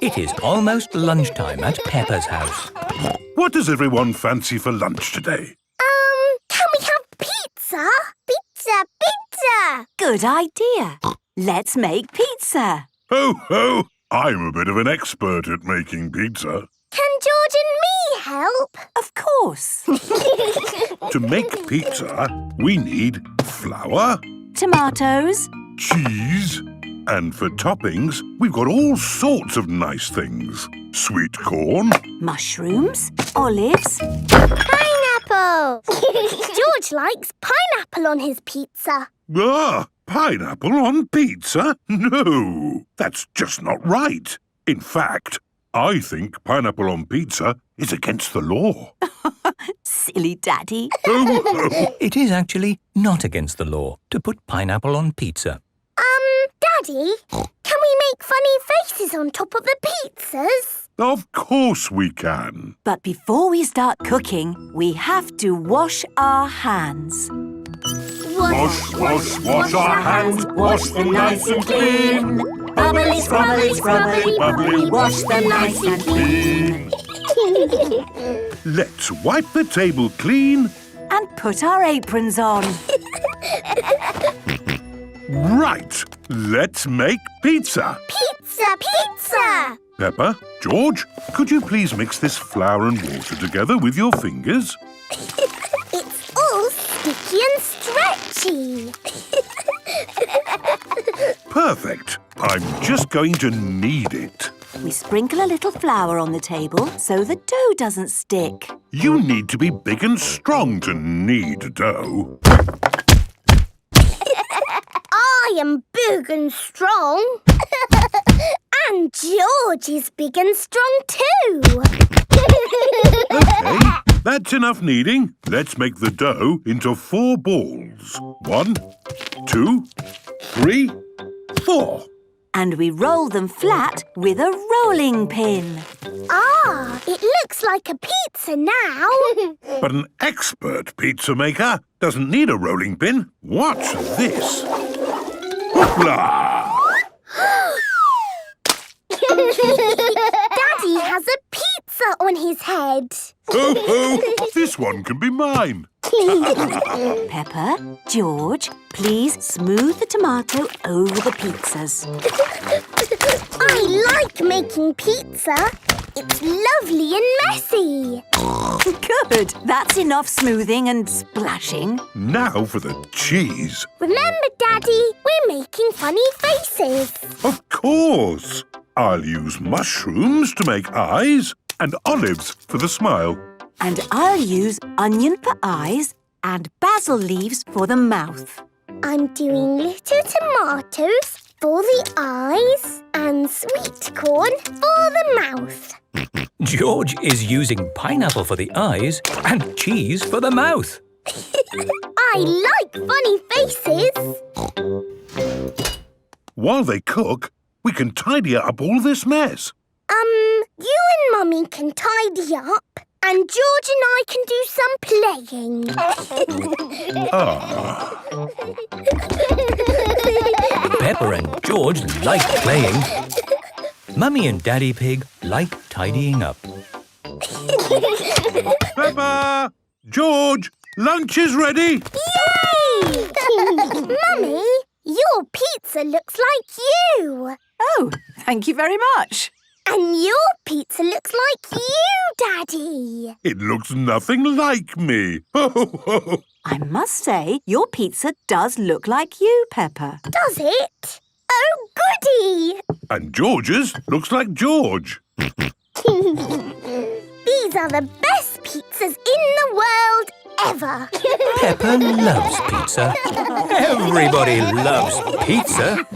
It is almost lunchtime at Peppa's house. What does everyone fancy for lunch today? Can we have pizza? Pizza! Good idea. Let's make pizza. Ho, ho! I'm a bit of an expert at making pizza. Can George and me help? Of course. To make pizza, we need flour, Tomatoes, cheese, and for toppings, we've got all sorts of nice things. Sweet corn, mushrooms, olives. Pineapple! George likes pineapple on his pizza. pineapple on pizza? No, that's just not right. In fact, I think pineapple on pizza is against the law. Silly Daddy. It is actually not against the law to put pineapple on pizza. Daddy, can we make funny faces on top of the pizzas? Of course we can. But before we start cooking, we have to wash our hands. Wash our hands, wash them nice and clean. Bubbly, scrubbly, scrubbly, bubbly, wash them nice and clean. Let's wipe the table clean. And put our aprons on. Right, let's make pizza. Pizza! Peppa, George, could you please mix this flour and water together with your fingers? It's all sticky and stretchy. Perfect. I'm just going to knead it. We sprinkle a little flour on the table so the dough doesn't stick. You need to be big and strong to knead dough. I am big and strong. And George is big and strong too. OK, that's enough kneading. Let's make the dough into 4 balls. 1, 2, 3, 4. And we roll them flat with a rolling pin. It looks like a pizza now. But an expert pizza maker doesn't need a rolling pin. Watch this. Hoopla! Daddy has a pizza on his head. Oh, this one can be mine. Peppa, George, please smooth the tomato over the pizzas. I like making pizza. It's lovely and messy. Good. That's enough smoothing and splashing. Now for the cheese. Remember, Daddy, we're making funny faces. Of course. I'll use mushrooms to make eyes and olives for the smile. And I'll use onion for eyes and basil leaves for the mouth. I'm doing little tomatoes for the eyes and sweet corn for the mouth. George is using pineapple for the eyes and cheese for the mouth. I like funny faces. While they cook, we can tidy up all this mess. You and Mummy can tidy up, and George and I can do some playing. Peppa and George like playing. Mummy and Daddy Pig like tidying up. Peppa! George! Lunch is ready! Yay! Mummy, your pizza looks like you. Oh, thank you very much. And your pizza looks like you, Daddy. It looks nothing like me. I must say, your pizza does look like you, Peppa. Does it? Oh, goody! And George's looks like George. These are the best pizzas in the world ever. Peppa loves pizza. Everybody loves pizza.